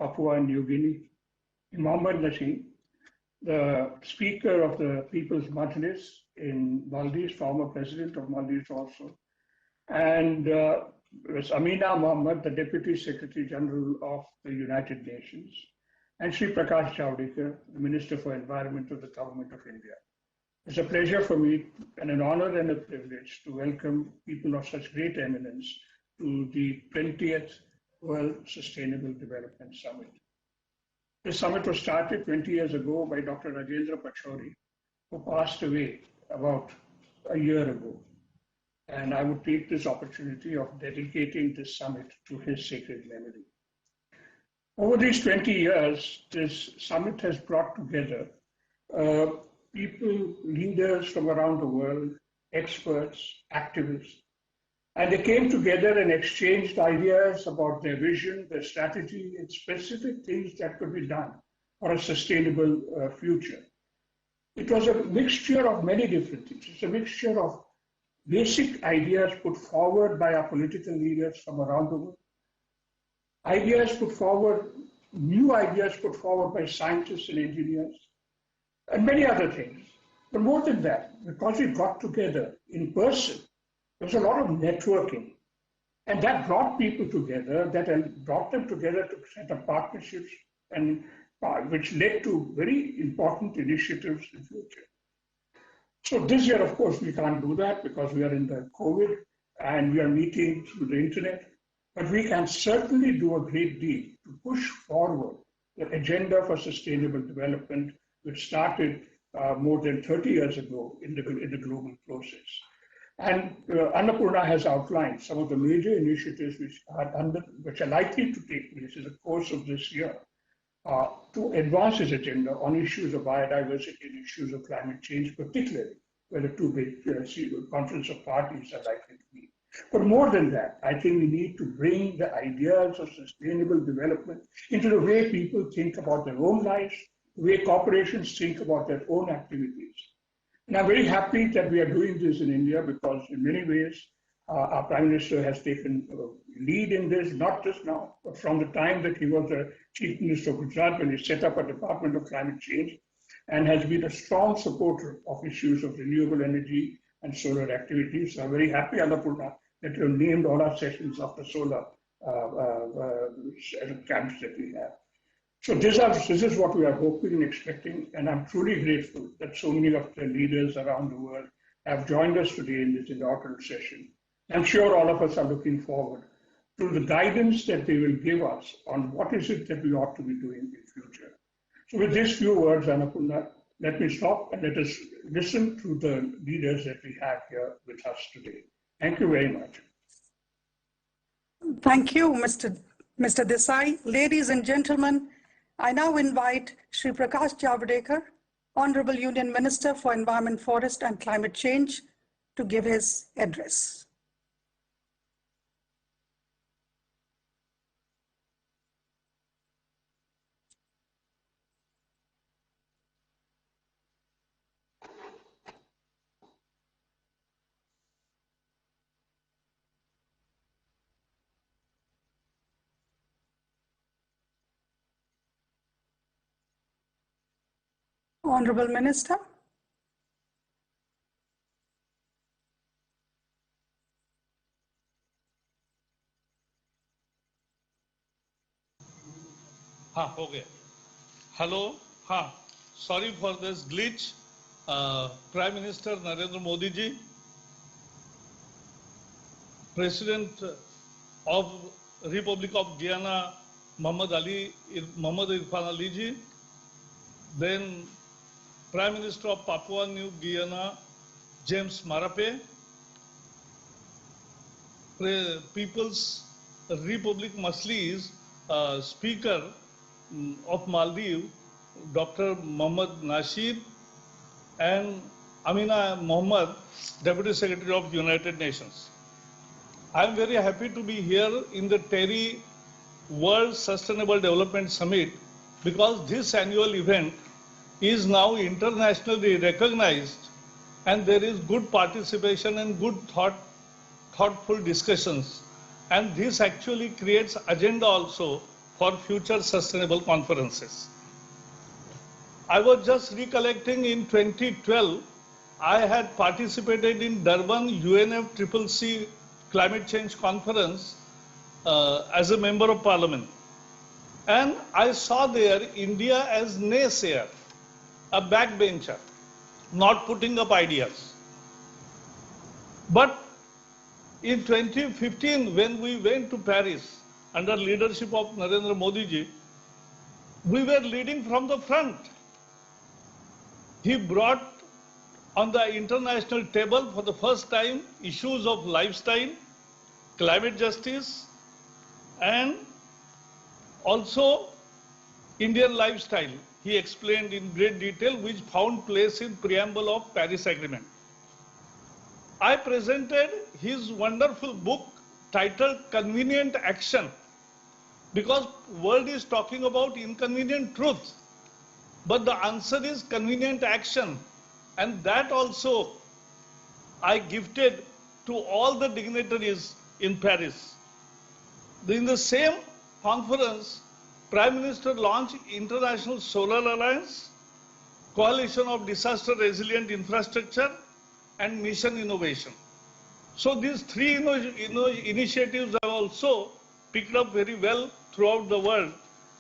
Papua New Guinea, Mohammed Nasheed, the Speaker of the People's Majlis in Maldives, former President of Maldives also, and Ms. Amina Mohammed, the Deputy Secretary General of the United Nations, and Sri Prakash Javadekar, the Minister for Environment of the Government of India. It's a pleasure for me and an honor and a privilege to welcome people of such great eminence to the 20th World Sustainable Development Summit. This summit was started 20 years ago by Dr. Rajendra Pachauri, who passed away about a year ago. And I would take this opportunity of dedicating this summit to his sacred memory. Over these 20 years, this summit has brought together people, leaders from around the world, experts, activists, and they came together and exchanged ideas about their vision, their strategy, and specific things that could be done for a sustainable future. It was a mixture of many different things. It's a mixture of basic ideas put forward by our political leaders from around the world, ideas put forward, new ideas put forward by scientists and engineers, and many other things. But more than that, because we got together in person, there was a lot of networking. And that brought people together, that brought them together to set up partnerships, and which led to very important initiatives in the future. So this year, of course, we can't do that because we are in the COVID and we are meeting through the internet. But we can certainly do a great deal to push forward the agenda for sustainable development, which started more than 30 years ago in the global process. And Annapurna has outlined some of the major initiatives which are likely to take place in the course of this year to advance this agenda on issues of biodiversity and issues of climate change, particularly where the two big conference of parties are likely to be. But more than that, I think we need to bring the ideas of sustainable development into the way people think about their own lives, the way corporations think about their own activities. And I'm very happy that we are doing this in India because in many ways, our Prime Minister has taken lead in this, not just now, but from the time that he was the Chief Minister of Gujarat when he set up a Department of Climate Change and has been a strong supporter of issues of renewable energy and solar activities. So I'm very happy, Annapurna, that you have named all our sessions after solar camps that we have. So this is what we are hoping and expecting, and I'm truly grateful that so many of the leaders around the world have joined us today in this inaugural session. I'm sure all of us are looking forward to the guidance that they will give us on what is it that we ought to be doing in future. So with these few words, Annapurna, let me stop and let us listen to the leaders that we have here with us today. Thank you very much. Thank you, Mr. Desai. Ladies and gentlemen, I now invite Sri Prakash Javadekar, Honorable Union Minister for Environment, Forest and Climate Change, to give his address. Honorable Minister. Okay. Hello. Sorry for this glitch. Prime Minister Narendra Modi ji, President of Republic of Guyana, Mohammed Irfan Ali ji, then Prime Minister of Papua New Guinea, James Marape, People's Republic Majlis Speaker of Maldives, Dr. Mohammed Nasheed, and Amina Mohammed, Deputy Secretary of United Nations. I am very happy to be here in the TERI World Sustainable Development Summit because this annual event is now internationally recognized and there is good participation and good thoughtful discussions. And this actually creates agenda also for future sustainable conferences. I was just recollecting in 2012, I had participated in Durban UNFCCC Climate Change Conference as a member of parliament. And I saw there India as naysayer, a backbencher, not putting up ideas. But in 2015, when we went to Paris under leadership of Narendra Modi ji, we were leading from the front. He brought on the international table for the first time issues of lifestyle, climate justice, and also Indian lifestyle. He explained in great detail, which found place in preamble of Paris Agreement. I presented his wonderful book titled Convenient Action, because world is talking about inconvenient truth, but the answer is convenient action. And that also I gifted to all the dignitaries in Paris. In the same conference, Prime Minister launched International Solar Alliance, Coalition of Disaster Resilient Infrastructure, and Mission Innovation. So these three initiatives have also picked up very well throughout the world,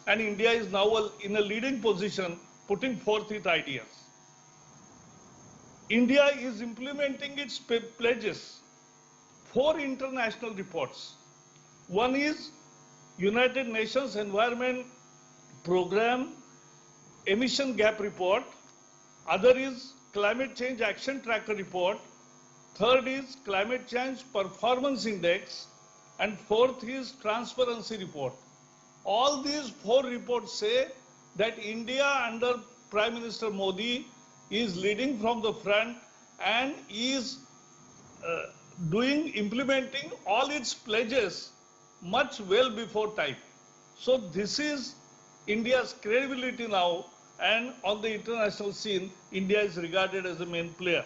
and India is now in a leading position, putting forth its ideas. India is implementing its pledges. 4 international reports. One is United Nations Environment Program Emission Gap Report. Other is Climate Change Action Tracker Report. Third is Climate Change Performance Index. And fourth is Transparency Report. All these 4 reports say that India under Prime Minister Modi is leading from the front and is implementing all its pledges much well before time. So this is India's credibility now, and on the international scene, India is regarded as the main player.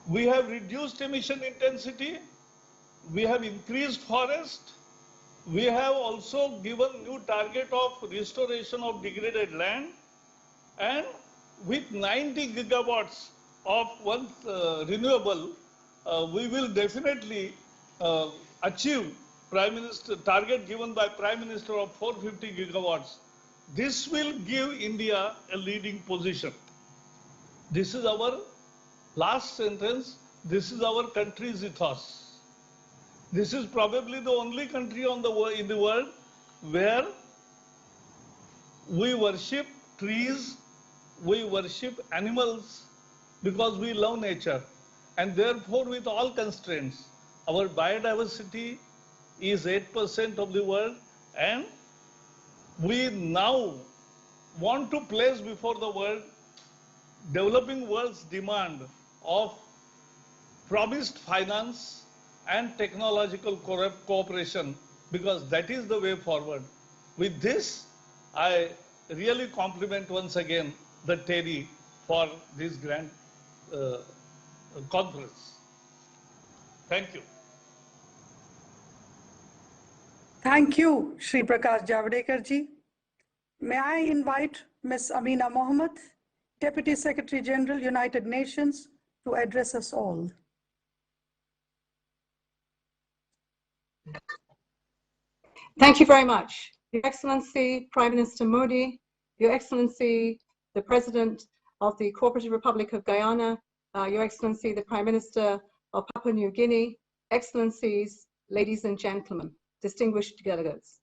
We have reduced emission intensity, we have increased forest, we have also given new target of restoration of degraded land, and with 90 gigawatts of renewable, we will definitely achieve target given by Prime Minister of 450 gigawatts. This will give India a leading position. This is our last sentence. This is our country's ethos. This is probably the only country in the world where we worship trees, we worship animals, because we love nature. And therefore, with all constraints, our biodiversity is 8% of the world, and we now want to place before the world developing world's demand of promised finance and technological cooperation, because that is the way forward. With this, I really compliment once again the TERI for this grand conference. Thank you. Thank you, Shri Prakash Javadekar ji. May I invite Ms. Amina Mohammed, Deputy Secretary General, United Nations, to address us all. Thank you very much. Your Excellency, Prime Minister Modi, Your Excellency, the President of the Cooperative Republic of Guyana, Your Excellency, the Prime Minister of Papua New Guinea, Excellencies, ladies and gentlemen, distinguished delegates.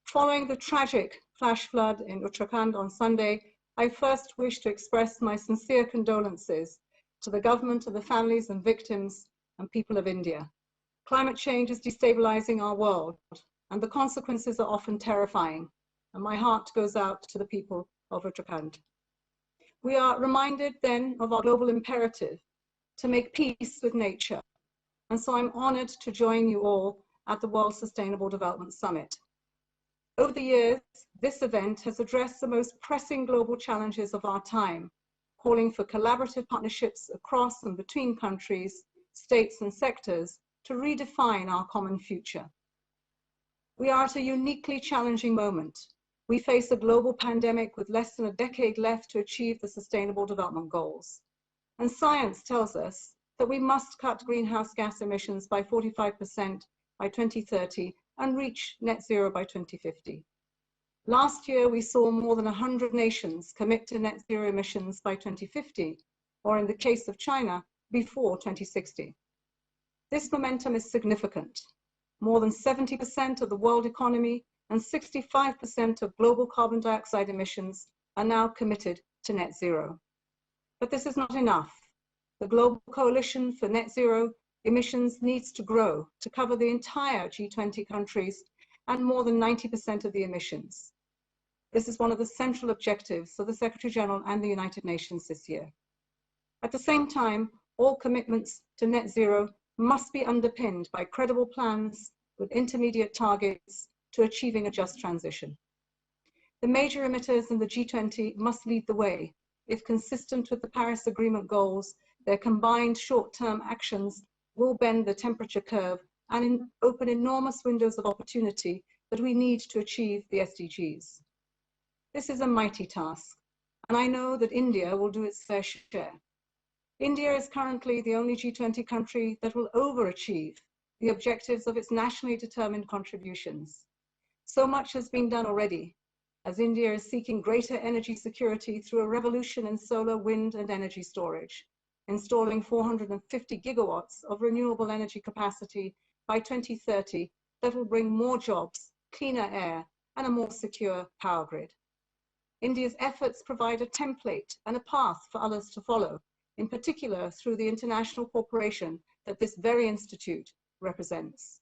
Following the tragic flash flood in Uttarakhand on Sunday, I first wish to express my sincere condolences to the government, of the families and victims and people of India. Climate change is destabilizing our world, and the consequences are often terrifying, and my heart goes out to the people of Uttarakhand. We are reminded then of our global imperative to make peace with nature, and so I'm honored to join you all at the World Sustainable Development Summit. Over the years, this event has addressed the most pressing global challenges of our time, calling for collaborative partnerships across and between countries, states and sectors to redefine our common future. We are at a uniquely challenging moment. We face a global pandemic with less than a decade left to achieve the Sustainable Development Goals. And science tells us that we must cut greenhouse gas emissions by 45% by 2030 and reach net zero by 2050. Last year, we saw more than 100 nations commit to net zero emissions by 2050, or in the case of China, before 2060. This momentum is significant. More than 70% of the world economy and 65% of global carbon dioxide emissions are now committed to net zero. But this is not enough. The Global Coalition for Net Zero emissions needs to grow to cover the entire G20 countries and more than 90% of the emissions. This is one of the central objectives of the Secretary General and the United Nations this year. At the same time, all commitments to net zero must be underpinned by credible plans with intermediate targets to achieving a just transition. The major emitters in the G20 must lead the way. If consistent with the Paris Agreement goals, their combined short-term actions will bend the temperature curve and open enormous windows of opportunity that we need to achieve the SDGs. This is a mighty task, and I know that India will do its fair share. India is currently the only G20 country that will overachieve the objectives of its nationally determined contributions. So much has been done already, as India is seeking greater energy security through a revolution in solar, wind, and energy storage, installing 450 gigawatts of renewable energy capacity by 2030 that will bring more jobs, cleaner air, and a more secure power grid. India's efforts provide a template and a path for others to follow, in particular through the international cooperation that this very institute represents.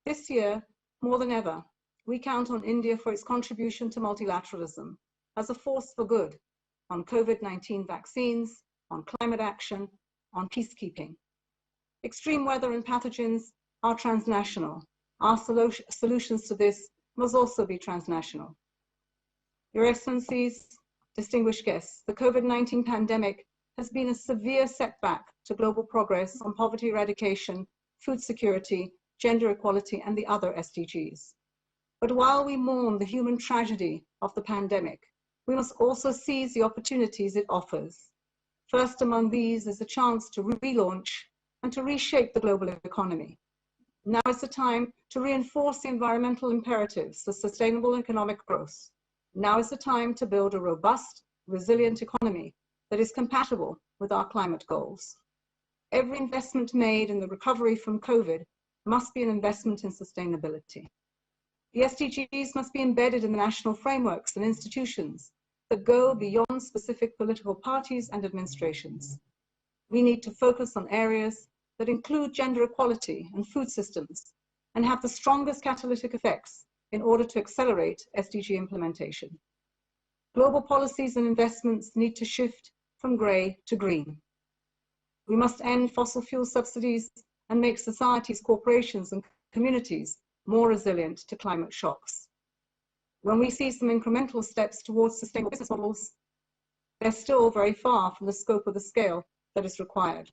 This year, more than ever, we count on India for its contribution to multilateralism as a force for good on COVID-19 vaccines, on climate action, on peacekeeping. Extreme weather and pathogens are transnational. Our solutions to this must also be transnational. Your Excellencies, distinguished guests, the COVID-19 pandemic has been a severe setback to global progress on poverty eradication, food security, gender equality, and the other SDGs. But while we mourn the human tragedy of the pandemic, we must also seize the opportunities it offers. First among these is a chance to relaunch and to reshape the global economy. Now is the time to reinforce the environmental imperatives for sustainable economic growth. Now is the time to build a robust, resilient economy that is compatible with our climate goals. Every investment made in the recovery from COVID must be an investment in sustainability. The SDGs must be embedded in the national frameworks and institutions that go beyond specific political parties and administrations. We need to focus on areas that include gender equality and food systems and have the strongest catalytic effects in order to accelerate SDG implementation. Global policies and investments need to shift from grey to green. We must end fossil fuel subsidies and make societies, corporations, and communities more resilient to climate shocks. When we see some incremental steps towards sustainable business models, they're still very far from the scope of the scale that is required.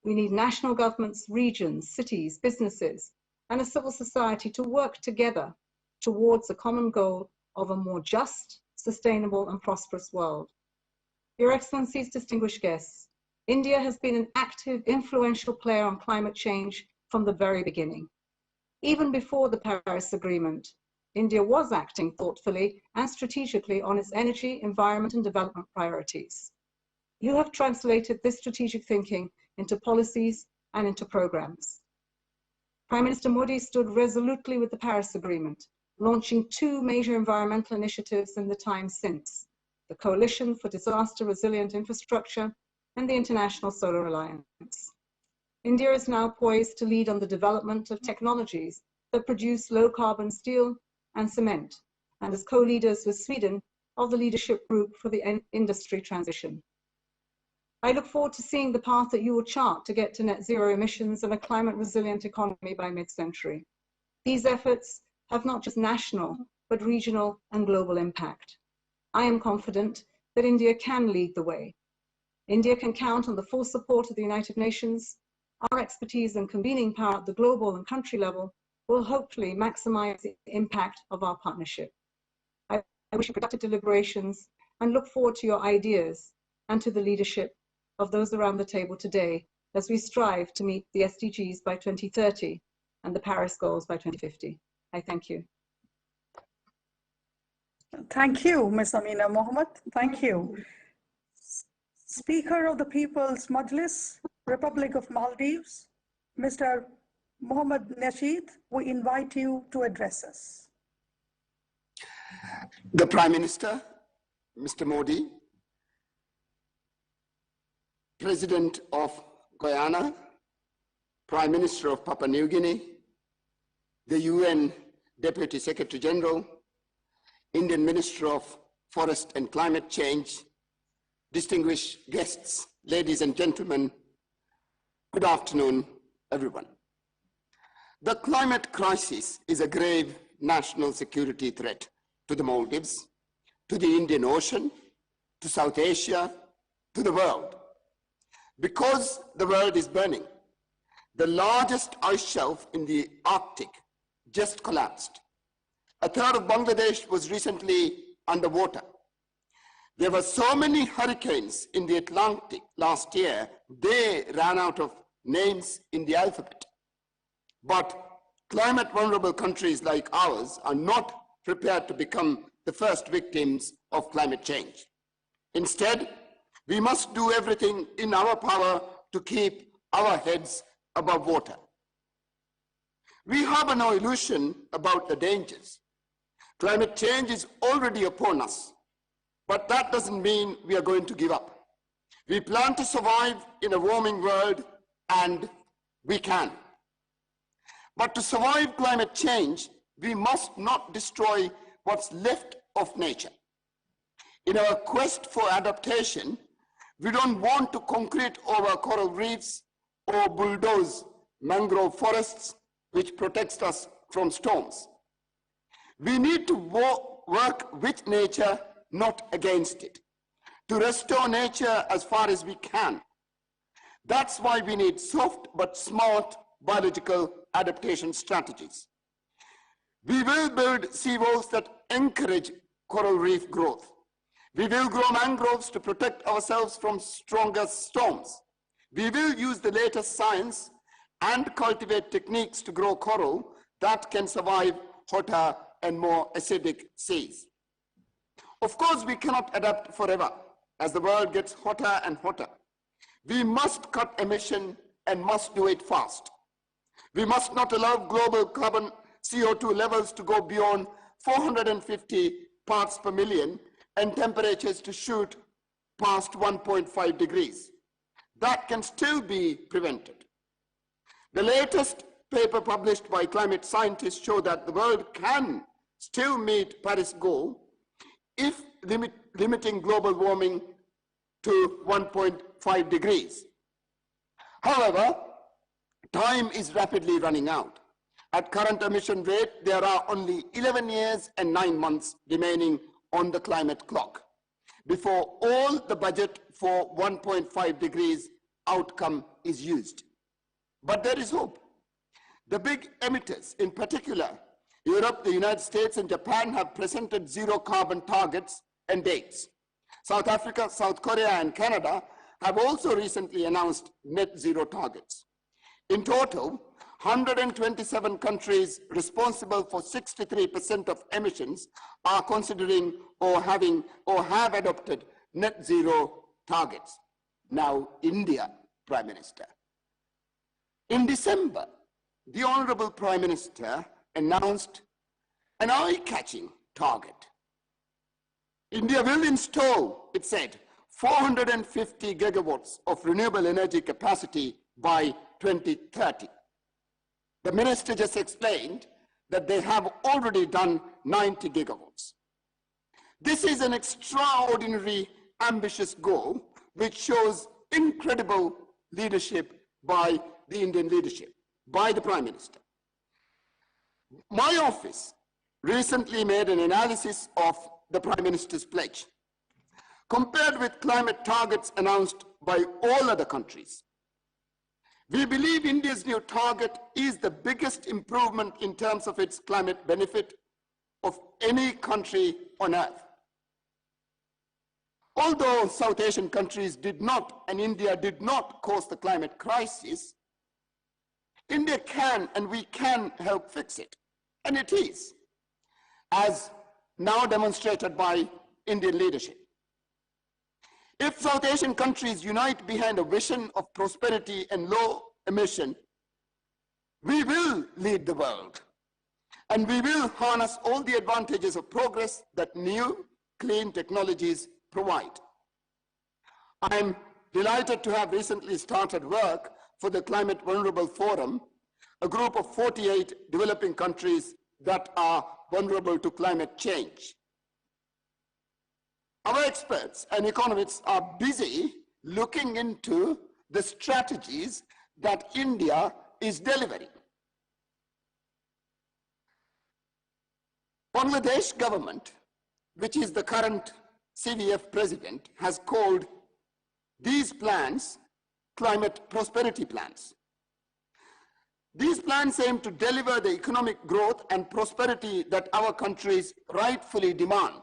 We need national governments, regions, cities, businesses, and a civil society to work together towards a common goal of a more just, sustainable, and prosperous world. Your Excellencies, distinguished guests, India has been an active, influential player on climate change from the very beginning. Even before the Paris Agreement, India was acting thoughtfully and strategically on its energy, environment, and development priorities. You have translated this strategic thinking into policies and into programs. Prime Minister Modi stood resolutely with the Paris Agreement, launching two major environmental initiatives in the time since: the Coalition for Disaster Resilient Infrastructure and the International Solar Alliance. India is now poised to lead on the development of technologies that produce low-carbon steel and cement, and as co-leaders with Sweden of the Leadership Group for the Industry Transition. I look forward to seeing the path that you will chart to get to net zero emissions and a climate-resilient economy by mid-century. These efforts have not just national, but regional and global impact. I am confident that India can lead the way. India can count on the full support of the United Nations, our expertise and convening power at the global and country level, will hopefully maximize the impact of our partnership. I wish you productive deliberations and look forward to your ideas and to the leadership of those around the table today as we strive to meet the SDGs by 2030 and the Paris goals by 2050. I thank you. Thank you, Ms. Amina Mohammed. Thank you. Speaker of the People's Majlis, Republic of Maldives, Mr. Mohammed Nasheed, we invite you to address us. The Prime Minister, Mr. Modi, President of Guyana, Prime Minister of Papua New Guinea, the UN Deputy Secretary General, Indian Minister of Forest and Climate Change, distinguished guests, ladies and gentlemen, good afternoon, everyone. The climate crisis is a grave national security threat to the Maldives, to the Indian Ocean, to South Asia, to the world. Because the world is burning, the largest ice shelf in the Arctic just collapsed. A third of Bangladesh was recently underwater. There were so many hurricanes in the Atlantic last year, they ran out of names in the alphabet. But climate vulnerable countries like ours are not prepared to become the first victims of climate change. Instead, we must do everything in our power to keep our heads above water. We harbor no illusion about the dangers. Climate change is already upon us, but that doesn't mean we are going to give up. We plan to survive in a warming world, and we can. But to survive climate change, we must not destroy what's left of nature. In our quest for adaptation, we don't want to concrete over coral reefs or bulldoze mangrove forests, which protects us from storms. We need to work with nature, not against it, to restore nature as far as we can. That's why we need soft but smart biological adaptation strategies. We will build seawalls that encourage coral reef growth. We will grow mangroves to protect ourselves from stronger storms. We will use the latest science and cultivate techniques to grow coral that can survive hotter and more acidic seas. Of course, we cannot adapt forever as the world gets hotter and hotter. We must cut emission and must do it fast. We must not allow global carbon CO2 levels to go beyond 450 parts per million and temperatures to shoot past 1.5 degrees. That can still be prevented. The latest paper published by climate scientists show that the world can still meet Paris goal if limiting global warming to 1.5 degrees. However, time is rapidly running out. At current emission rate, there are only 11 years and 9 months remaining on the climate clock before all the budget for 1.5 degrees outcome is used. But there is hope. The big emitters, in particular, Europe, the United States, and Japan have presented zero carbon targets and dates. South Africa, South Korea, and Canada have also recently announced net zero targets. In total, 127 countries responsible for 63% of emissions are considering or have adopted net zero targets. Now, India, Prime Minister. In December, the Honorable Prime Minister announced an eye-catching target. India will install, it said, 450 gigawatts of renewable energy capacity by 2030. The minister just explained that they have already done 90 gigawatts. This is an extraordinary, ambitious goal, which shows incredible leadership by the Indian leadership, by the Prime Minister. My office recently made an analysis of the Prime Minister's pledge. Compared with climate targets announced by all other countries, We believe India's new target is the biggest improvement in terms of its climate benefit of any country on earth. Although South Asian countries did not, and India did not cause the climate crisis, India can and we can help fix it. And it is, as now demonstrated by Indian leadership. If South Asian countries unite behind a vision of prosperity and low emission, we will lead the world. And we will harness all the advantages of progress that new, clean technologies provide. I'm delighted to have recently started work for the Climate Vulnerable Forum, a group of 48 developing countries that are vulnerable to climate change. Our experts and economists are busy looking into the strategies that India is delivering. Bangladesh government, which is the current CVF president, has called these plans climate prosperity plans. These plans aim to deliver the economic growth and prosperity that our countries rightfully demand.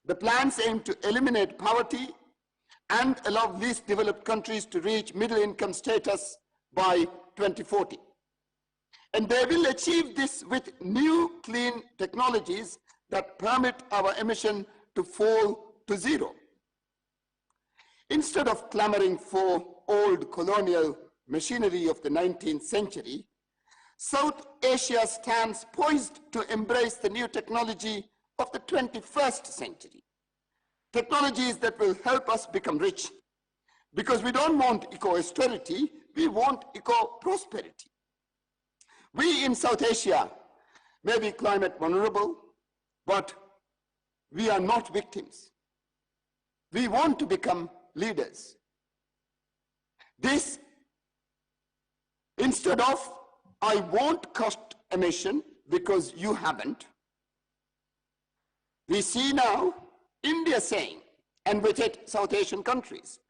The plans aim to eliminate poverty and allow least developed countries to reach middle income status by 2040. And they will achieve this with new clean technologies that permit our emission to fall to zero. Instead of clamoring for old colonial machinery of the 19th century, South Asia stands poised to embrace the new technology of the 21st century. Technologies that will help us become rich, because we don't want eco-austerity, we want eco-prosperity. We in South Asia may be climate vulnerable, but we are not victims. We want to become leaders. This, instead of, I won't cut emission because you haven't, we see now India saying, and with it South Asian countries,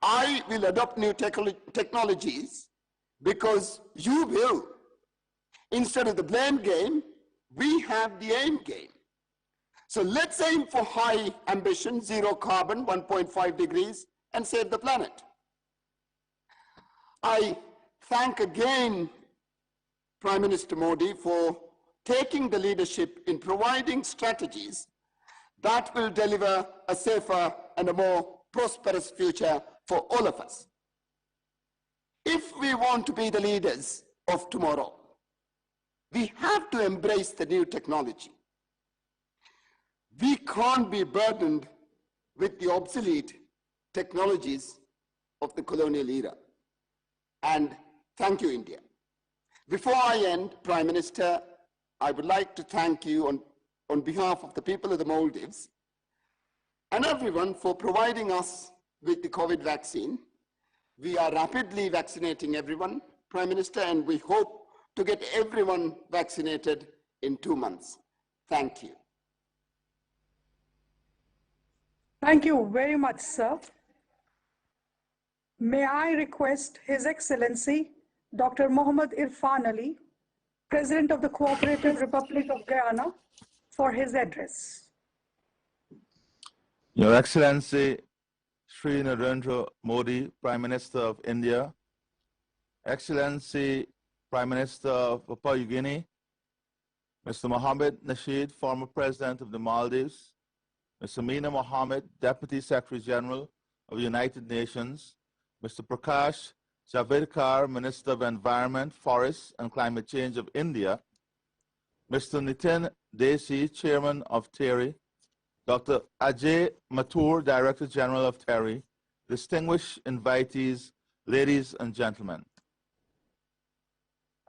I will adopt new technologies because you will. Instead of the blame game, we have the aim game. So let's aim for high ambition, zero carbon, 1.5 degrees, and save the planet. I thank again Prime Minister Modi for taking the leadership in providing strategies that will deliver a safer and a more prosperous future for all of us. If we want to be the leaders of tomorrow, we have to embrace the new technology. We can't be burdened with the obsolete technologies of the colonial era. And thank you, India. Before I end, Prime Minister, I would like to thank you on behalf of the people of the Maldives and everyone for providing us with the COVID vaccine. We are rapidly vaccinating everyone, Prime Minister, and we hope to get everyone vaccinated in 2 months. Thank you. Thank you very much, sir. May I request His Excellency, Dr. Mohammad Irfan Ali, President of the Cooperative Republic of Guyana, for his address. Your Excellency, Shri Narendra Modi, Prime Minister of India, Excellency, Prime Minister of Papua New Guinea, Mr. Mohamed Nasheed, former President of the Maldives, Ms. Amina Mohammed, Deputy Secretary General of the United Nations, Mr. Prakash Javadekar, Minister of Environment, Forests and Climate Change of India, Mr. Nitin Desi, Chairman of TERI, Dr. Ajay Mathur, Director General of TERI, distinguished invitees, ladies and gentlemen.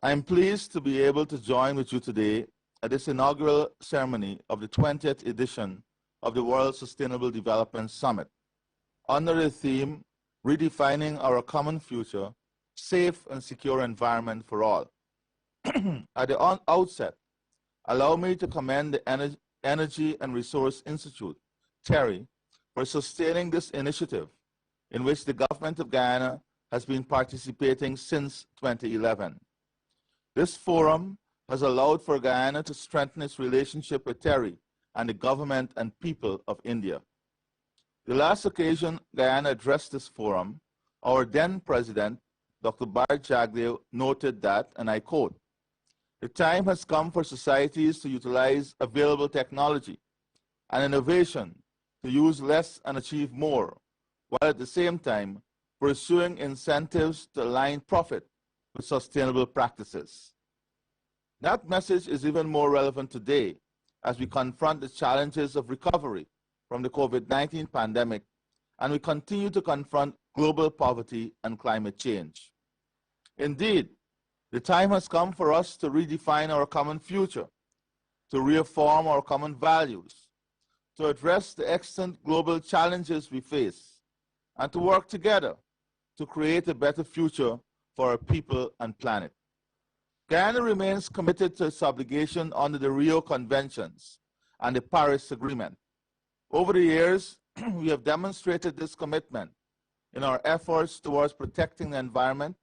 I am pleased to be able to join with you today at this inaugural ceremony of the 20th edition of the World Sustainable Development Summit, under the theme, Redefining Our Common Future, Safe and Secure Environment for All. At the outset, allow me to commend the Energy and Resource Institute, TERI, for sustaining this initiative, in which the government of Guyana has been participating since 2011. This forum has allowed for Guyana to strengthen its relationship with TERI and the government and people of India. The last occasion Guyana addressed this forum, our then president, Dr. Bharat Jagdev, noted that, and I quote, "The time has come for societies to utilize available technology and innovation to use less and achieve more, while at the same time pursuing incentives to align profit with sustainable practices." That message is even more relevant today as we confront the challenges of recovery from the COVID-19 pandemic and we continue to confront global poverty and climate change. Indeed, the time has come for us to redefine our common future, to reaffirm our common values, to address the extant global challenges we face, and to work together to create a better future for our people and planet. Guyana remains committed to its obligation under the Rio Conventions and the Paris Agreement. Over the years, we have demonstrated this commitment in our efforts towards protecting the environment,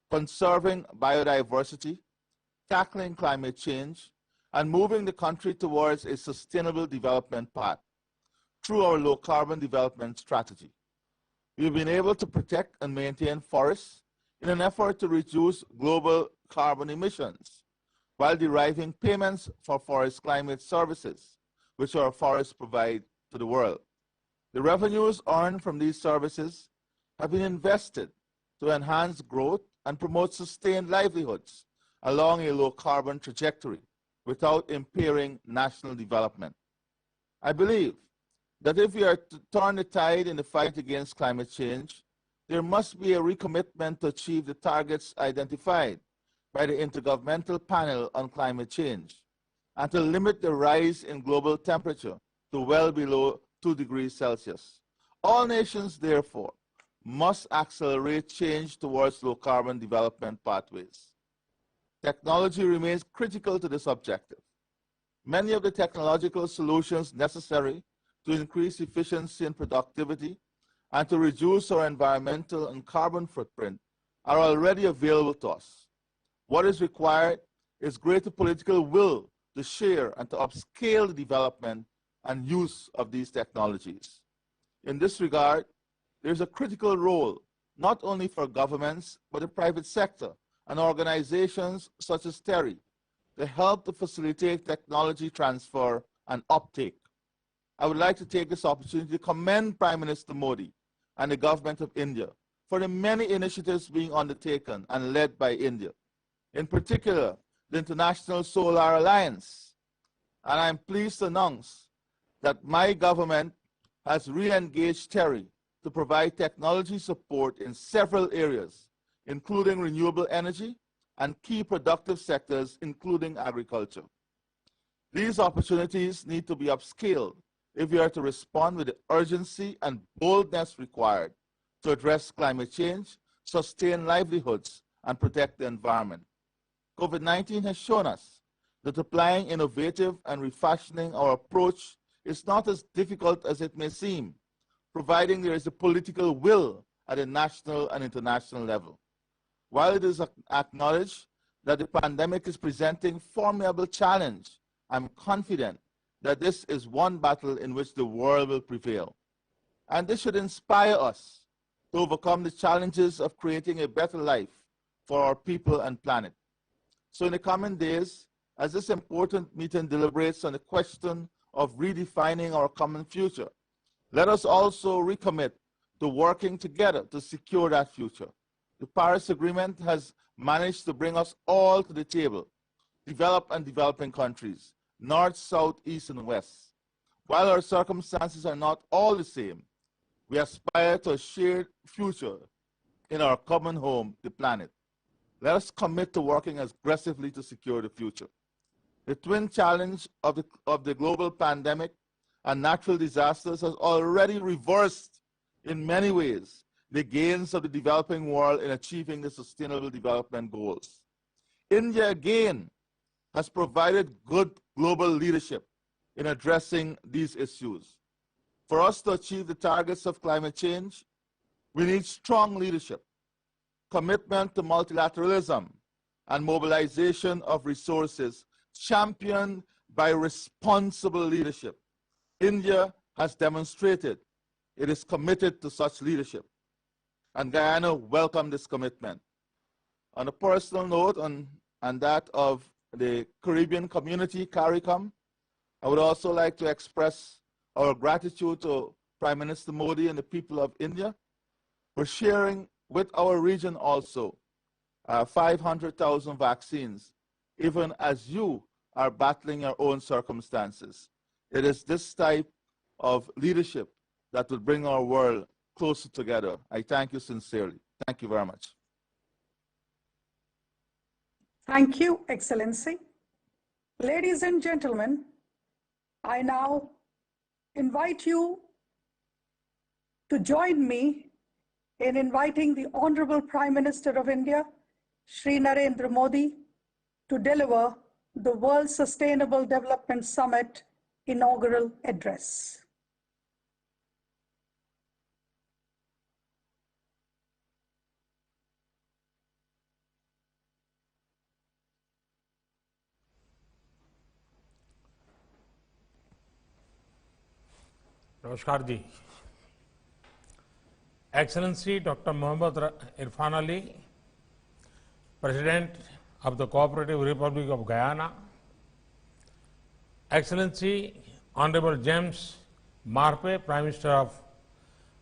conserving biodiversity, tackling climate change, and moving the country towards a sustainable development path through our low-carbon development strategy. We've been able to protect and maintain forests in an effort to reduce global carbon emissions, while deriving payments for forest climate services, which our forests provide to the world. The revenues earned from these services have been invested to enhance growth and promote sustained livelihoods along a low-carbon trajectory without impairing national development. I believe that if we are to turn the tide in the fight against climate change, there must be a recommitment to achieve the targets identified by the Intergovernmental Panel on Climate Change and to limit the rise in global temperature to well below 2 degrees Celsius. All nations, therefore, must accelerate change towards low-carbon development pathways. Technology remains critical to this objective. Many of the technological solutions necessary to increase efficiency and productivity and to reduce our environmental and carbon footprint are already available to us. What is required is greater political will to share and to upscale the development and use of these technologies. In this regard, there is a critical role not only for governments, but the private sector and organizations such as TERI to help to facilitate technology transfer and uptake. I would like to take this opportunity to commend Prime Minister Modi and the government of India for the many initiatives being undertaken and led by India, in particular the International Solar Alliance. And I'm pleased to announce that my government has re-engaged TERI to provide technology support in several areas, including renewable energy and key productive sectors, including agriculture. These opportunities need to be upscaled if we are to respond with the urgency and boldness required to address climate change, sustain livelihoods, and protect the environment. COVID-19 has shown us that applying innovative and refashioning our approach is not as difficult as it may seem, providing there is a political will at a national and international level. While it is acknowledged that the pandemic is presenting formidable challenge, I'm confident that this is one battle in which the world will prevail. And this should inspire us to overcome the challenges of creating a better life for our people and planet. So in the coming days, as this important meeting deliberates on the question of redefining our common future, let us also recommit to working together to secure that future. The Paris Agreement has managed to bring us all to the table, developed and developing countries, north, south, east, and west. While our circumstances are not all the same, we aspire to a shared future in our common home, the planet. Let us commit to working aggressively to secure the future. The twin challenge of the global pandemic and natural disasters has already reversed, in many ways, the gains of the developing world in achieving the Sustainable Development Goals. India, again, has provided good global leadership in addressing these issues. For us to achieve the targets of climate change, we need strong leadership commitment to multilateralism and mobilization of resources championed by responsible leadership. India has demonstrated it is committed to such leadership, and Guyana welcomed this commitment. On a personal note, and that of the Caribbean community, CARICOM, I would also like to express our gratitude to Prime Minister Modi and the people of India for sharing with our region also 500,000 vaccines, even as you are battling your own circumstances. It is this type of leadership that will bring our world closer together. I thank you sincerely. Thank you very much. Thank you, Excellency. Ladies and gentlemen, I now invite you to join me in inviting the Honorable Prime Minister of India, Shri Narendra Modi, to deliver the World Sustainable Development Summit inaugural address. नमस्कार जी। Excellency Dr. Mohammad Irfan Ali, President of the Cooperative Republic of Guyana, Excellency Honorable James Marpe, Prime Minister of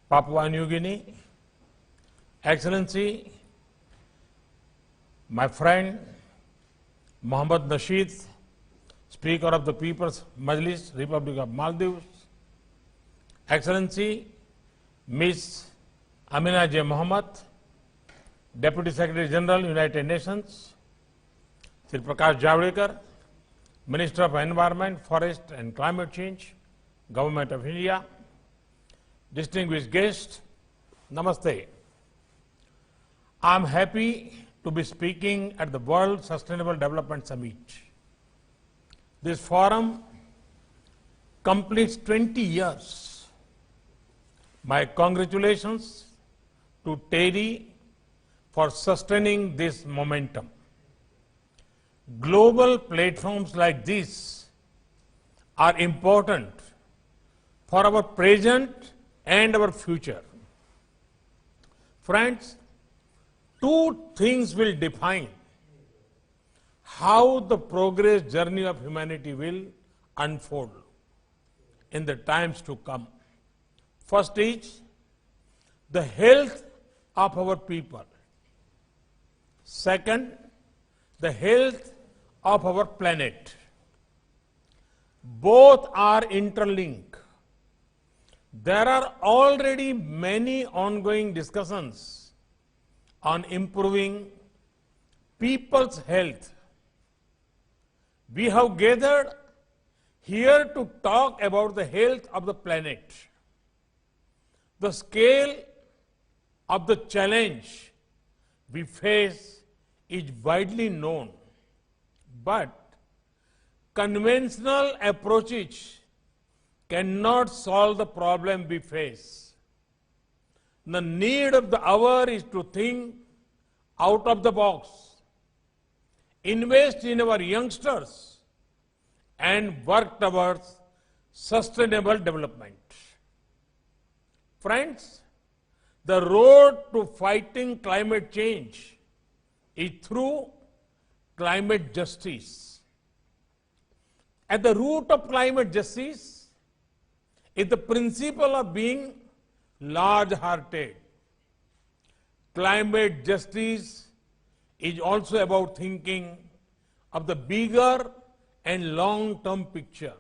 Papua New Guinea, Excellency my friend Mohammad Nasheed, Speaker of the People's Majlis, Republic of Maldives, Excellency Ms. Amina J. Mohammed, Deputy Secretary General, United Nations, Shri Prakash Javadekar, Minister of Environment, Forest and Climate Change, Government of India, distinguished guests, Namaste. I am happy to be speaking at the World Sustainable Development Summit. This forum completes 20 years. My congratulations to TEDI for sustaining this momentum. Global platforms like this are important for our present and our future. Friends, two things will define how the progress journey of humanity will unfold in the times to come. First is the health of our people. Second, the health of our planet. Both are interlinked. There are already many ongoing discussions on improving people's health. We have gathered here to talk about the health of the planet. The scale of the challenge we face is widely known, but conventional approaches cannot solve the problem we face. The need of the hour is to think out of the box, invest in our youngsters, and work towards sustainable development. Friends, the road to fighting climate change is through climate justice. At the root of climate justice is the principle of being large-hearted. Climate justice is also about thinking of the bigger and long-term picture.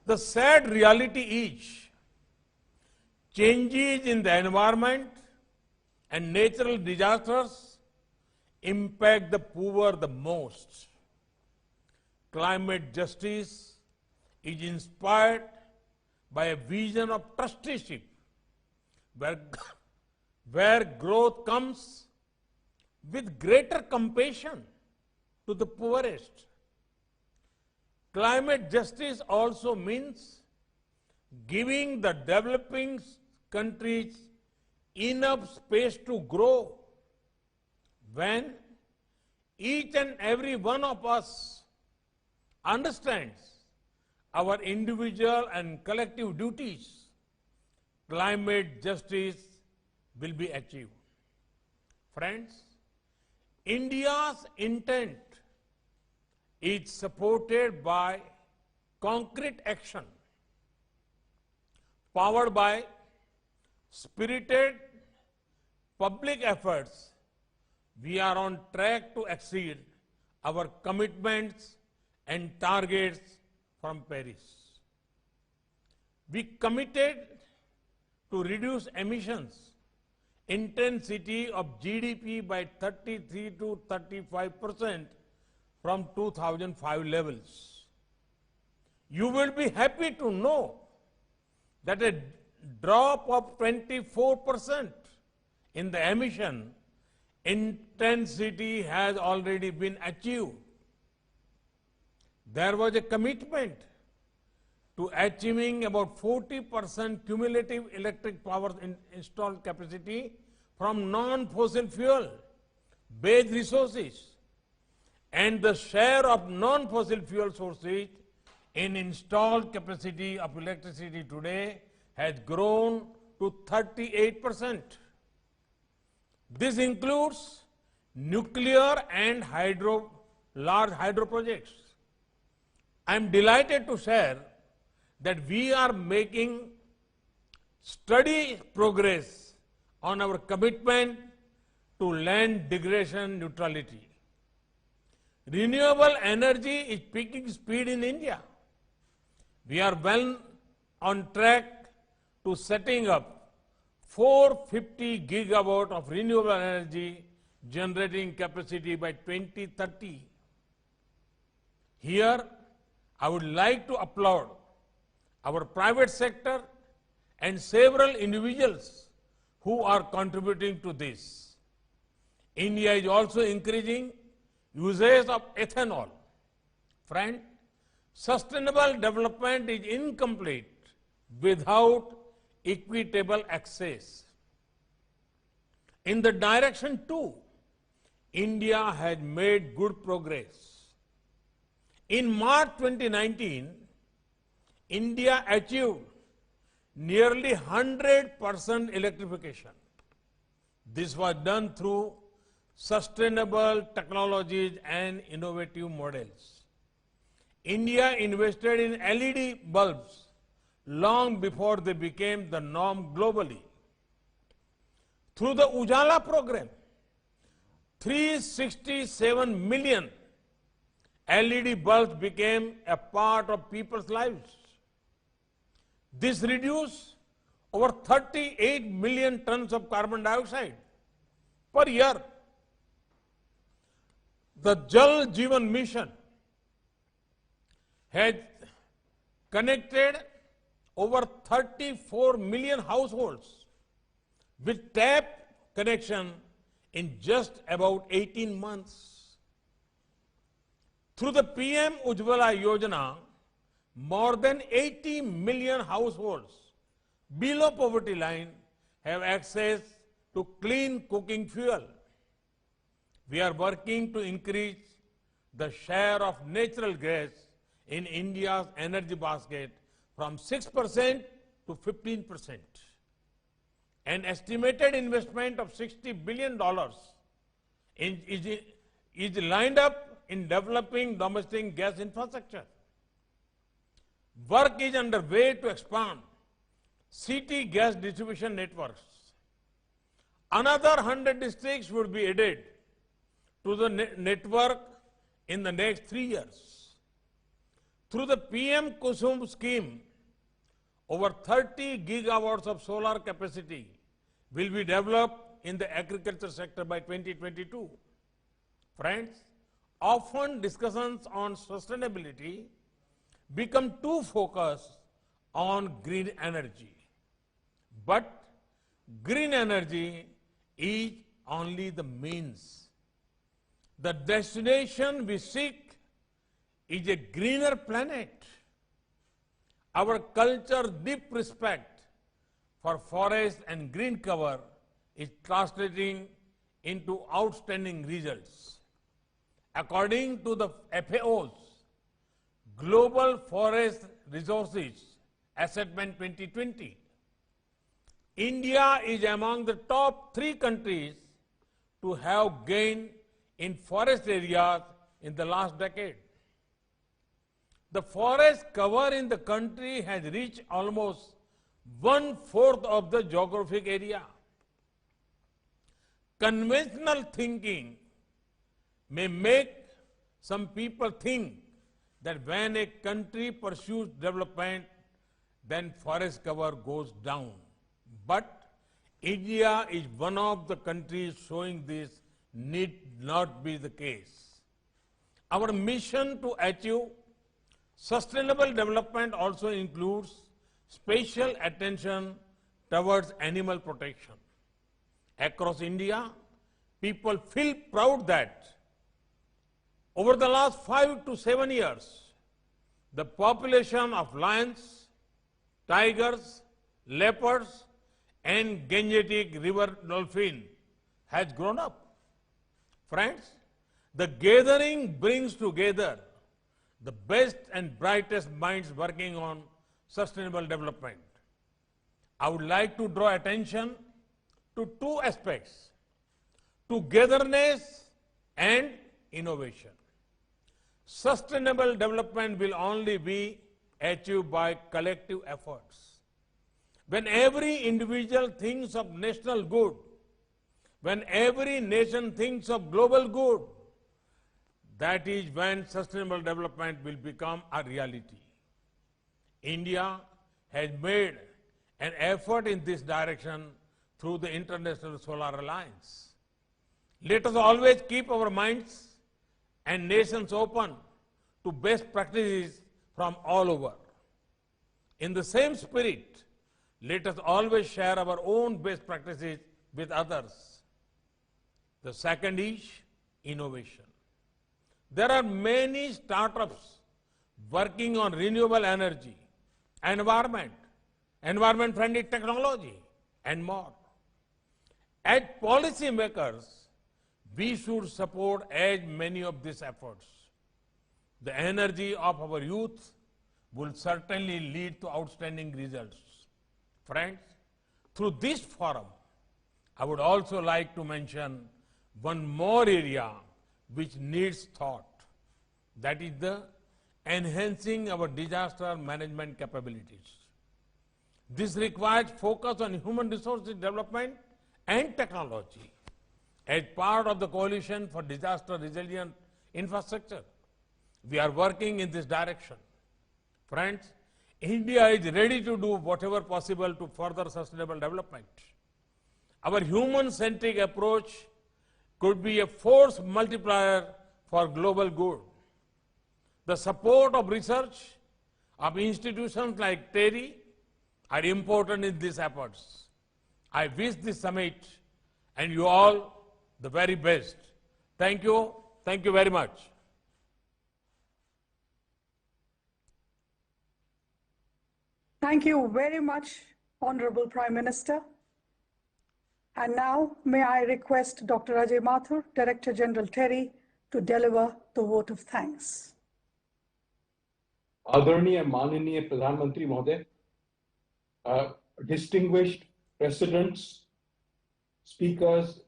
The sad reality is changes in the environment and natural disasters impact the poor the most. Climate justice is inspired by a vision of trusteeship, where growth comes with greater compassion to the poorest. Climate justice also means giving the developing countries enough space to grow When each and every one of us understands our individual and collective duties, climate justice will be achieved. Friends, India's intent is supported by concrete action, powered by spirited public efforts. We are on track to exceed our commitments and targets from Paris. We committed to reduce emissions intensity of GDP by 33 to 35% from 2005 levels. You will be happy to know that a drop of 24% in the emission intensity has already been achieved. There was a commitment to achieving about 40% cumulative electric power installed capacity from non-fossil fuel based resources, and the share of non-fossil fuel sources in installed capacity of electricity today has grown to 38%. This includes nuclear and large hydro projects. I am delighted to share that we are making steady progress on our commitment to land degradation neutrality. Renewable energy is picking speed in India. We are well on track to setting up 450 gigawatt of renewable energy generating capacity by 2030. Here, I would like to applaud our private sector and several individuals who are contributing to this. India is also increasing usage of ethanol. Friend, sustainable development is incomplete without equitable access. In the direction too, India has made good progress. In March 2019, India achieved nearly 100% electrification. This was done through sustainable technologies and innovative models. India invested in LED bulbs long before they became the norm globally. Through the Ujala program, 367 million LED bulbs became a part of people's lives. This reduced over 38 million tons of carbon dioxide per year. The Jal Jeevan Mission has connected over 34 million households with tap connection in just about 18 months. Through the PM Ujjwala Yojana, more than 80 million households below poverty line have access to clean cooking fuel. We are working to increase the share of natural gas in India's energy basket from 6% to 15%. An estimated investment of $60 billion is lined up in developing domestic gas infrastructure. Work is underway to expand city gas distribution networks. Another 100 districts will be added to the network in the next 3 years. Through the PM Kusum scheme, over 30 gigawatts of solar capacity will be developed in the agriculture sector by 2022. Friends, often discussions on sustainability become too focused on green energy. But green energy is only the means. The destination we seek is a greener planet. Our culture's deep respect for forest and green cover is translating into outstanding results. According to the FAO's Global Forest Resources Assessment 2020, India is among the top 3 countries to have gained in forest areas in the last decade. The forest cover in the country has reached almost 1/4 of the geographic area. Conventional thinking may make some people think that when a country pursues development, then forest cover goes down. But India is one of the countries showing this need not be the case. Our mission to achieve sustainable development also includes special attention towards animal protection. Across India, people feel proud that over the last 5 to 7 years, the population of lions, tigers, leopards, and Gangetic river dolphin has grown up. Friends, the gathering brings together the best and brightest minds working on sustainable development. I would like to draw attention to 2 aspects: togetherness and innovation. Sustainable development will only be achieved by collective efforts. When every individual thinks of national good, when every nation thinks of global good, that is when sustainable development will become a reality. India has made an effort in this direction through the International Solar Alliance. Let us always keep our minds and nations open to best practices from all over. In the same spirit, let us always share our own best practices with others. The second is innovation. There are many startups working on renewable energy, environment-friendly technology, and more. As policymakers, we should support as many of these efforts. The energy of our youth will certainly lead to outstanding results. Friends, through this forum, I would also like to mention one more area which needs thought. That is the enhancing our disaster management capabilities. This requires focus on human resources development and technology. As part of the Coalition for Disaster Resilient Infrastructure, we are working in this direction. Friends, India is ready to do whatever possible to further sustainable development. Our human-centric approach could be a force multiplier for global good. The support of research of institutions like TERI are important in these efforts. I wish this summit and you all the very best. Thank you. Thank you very much. Thank you very much, Honorable Prime Minister. And now, may I request Dr. Ajay Mathur, Director General TERI, to deliver the vote of thanks. Adarniya Mananiya Pradhan Mantri Mohoday, distinguished presidents, speakers,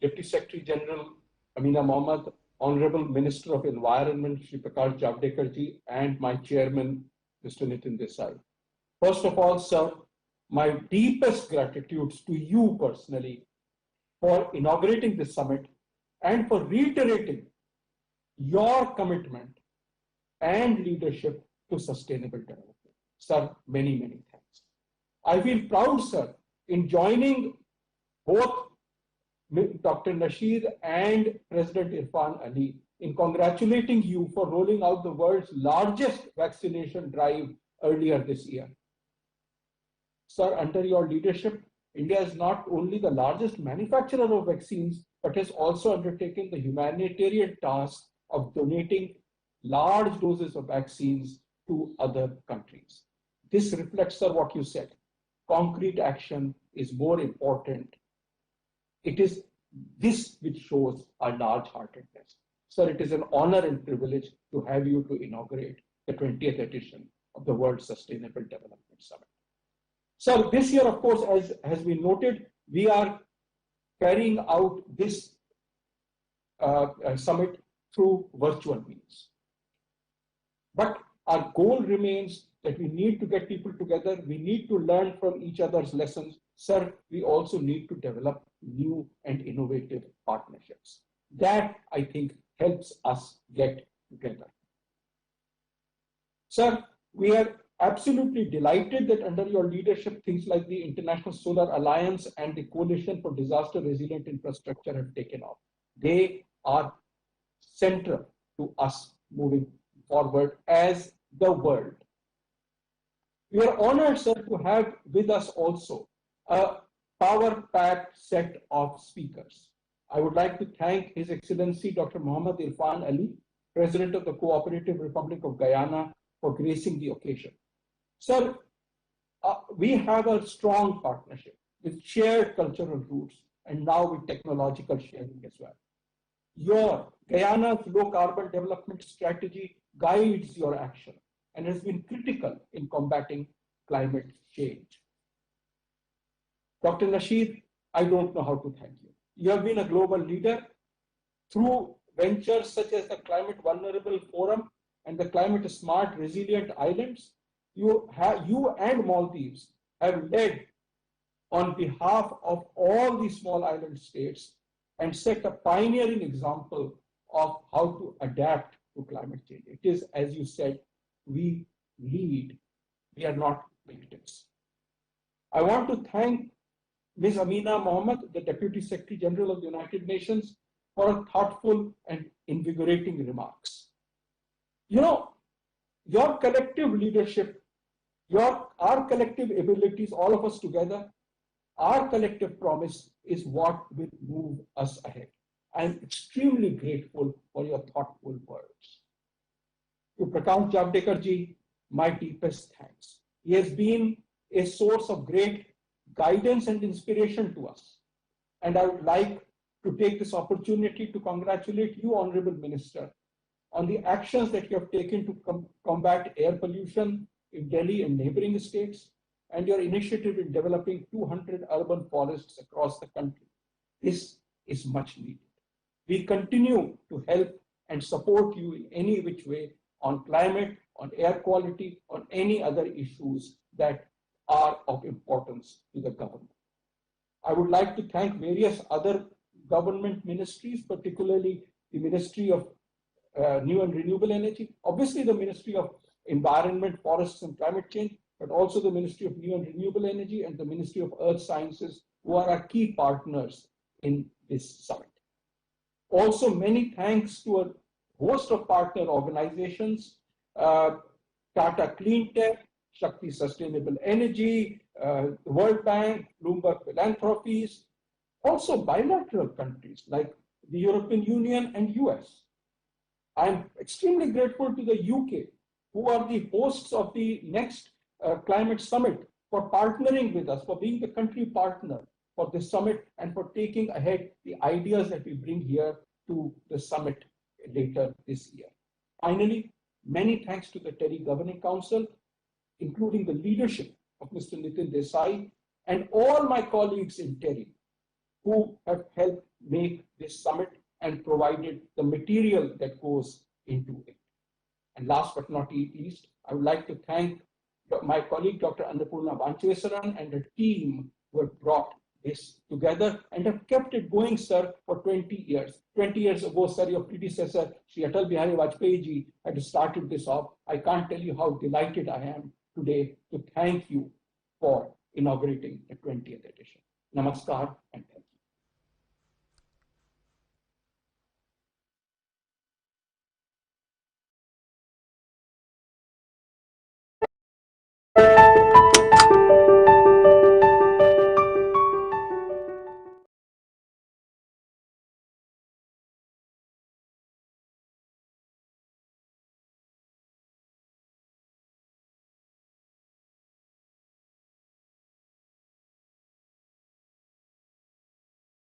Deputy Secretary General Amina Mohammed, Honorable Minister of Environment Shri Prakash Javadekar ji, and my Chairman Mr. Nitin Desai. First of all, sir, my deepest gratitude to you personally for inaugurating this summit and for reiterating your commitment and leadership to sustainable development. Sir, many, many thanks. I feel proud, sir, in joining both Dr. Nasheed and President Irfan Ali in congratulating you for rolling out the world's largest vaccination drive earlier this year. Sir, under your leadership, India is not only the largest manufacturer of vaccines, but has also undertaken the humanitarian task of donating large doses of vaccines to other countries. This reflects, sir, what you said. Concrete action is more important. It is this which shows our large-heartedness. Sir, it is an honor and privilege to have you to inaugurate the 20th edition of the World Sustainable Development Summit. So this year, of course, as has been noted, we are carrying out this summit through virtual means. But our goal remains that we need to get people together. We need to learn from each other's lessons. Sir, we also need to develop new and innovative partnerships. That, I think, helps us get together. Sir, we are absolutely delighted that under your leadership, things like the International Solar Alliance and the Coalition for Disaster Resilient Infrastructure have taken off. They are central to us moving forward as the world. We are honored, sir, to have with us also a power-packed set of speakers. I would like to thank His Excellency Dr. Muhammad Irfan Ali, President of the Cooperative Republic of Guyana, for gracing the occasion. Sir, we have a strong partnership with shared cultural roots and now with technological sharing as well. Your Guyana's low carbon development strategy guides your action and has been critical in combating climate change. Dr. Nasheed, I don't know how to thank you. You have been a global leader through ventures such as the Climate Vulnerable Forum and the Climate Smart Resilient Islands. You and Maldives have led on behalf of all the small island states and set a pioneering example of how to adapt to climate change. It is, as you said, we lead, we are not victims. I want to thank Ms. Amina Mohammed, the Deputy Secretary General of the United Nations, for her thoughtful and invigorating remarks. You know, your collective leadership, our collective abilities, all of us together, our collective promise is what will move us ahead. I am extremely grateful for your thoughtful words. To Prakash Javadekar ji, my deepest thanks. He has been a source of great guidance and inspiration to us. And I would like to take this opportunity to congratulate you, Honorable Minister, on the actions that you have taken to combat air pollution in Delhi and neighboring states, and your initiative in developing 200 urban forests across the country. This is much needed. We continue to help and support you in any which way on climate, on air quality, on any other issues that are of importance to the government. I would like to thank various other government ministries, particularly the Ministry of New and Renewable Energy, obviously the Ministry of Environment, Forests and Climate Change, but also the Ministry of New and Renewable Energy and the Ministry of Earth Sciences, who are our key partners in this summit. Also, many thanks to a host of partner organizations, Tata Cleantech, Shakti Sustainable Energy, the World Bank, Bloomberg Philanthropies, also bilateral countries like the European Union and US. I'm extremely grateful to the UK, who are the hosts of the next climate summit, for partnering with us, for being the country partner for this summit and for taking ahead the ideas that we bring here to the summit later this year. Finally, many thanks to the TERI Governing Council, including the leadership of Mr. Nitin Desai and all my colleagues in TERI who have helped make this summit and provided the material that goes into it. And last but not least, I would like to thank my colleague, Dr. Annapurna Bancheswaran, and the team who have brought this together and have kept it going, sir, for 20 years. 20 years ago, sir, your predecessor, Shri Atal Bihari Vajpayee ji, had started this off. I can't tell you how delighted I am today to thank you for inaugurating the 20th edition. Namaskar and thank you.